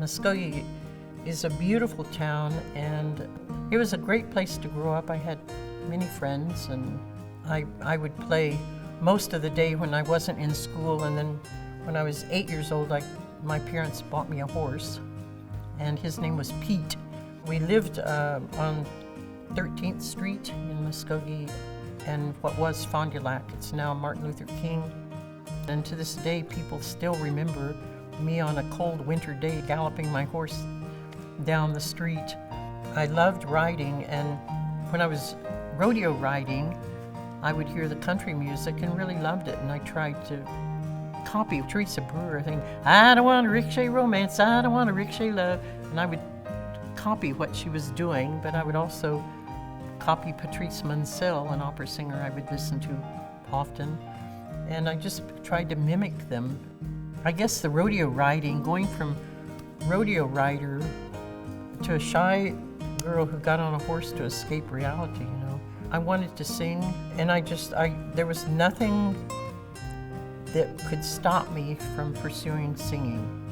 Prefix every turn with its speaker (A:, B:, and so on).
A: Muskogee is a beautiful town, and it was a great place to grow up. I had many friends, and I would play most of the day when I wasn't in school, and then when I was 8 years old, my parents bought me a horse, and his name was Pete. We lived on 13th Street in Muskogee, and what was Fond du Lac. It's now Martin Luther King. And to this day, people still remember me on a cold winter day galloping my horse down the street. I loved riding, and when I was rodeo riding, I would hear the country music and really loved it, and I tried to copy Teresa Brewer. I think, I don't want a rickshaw romance, I don't want a rickshaw love. And I would copy what she was doing, but I would also copy Patrice Munsell, an opera singer I would listen to often. And I just tried to mimic them. I guess the rodeo riding, going from rodeo rider to a shy girl who got on a horse to escape reality, you know. I wanted to sing, and there was nothing that could stop me from pursuing singing.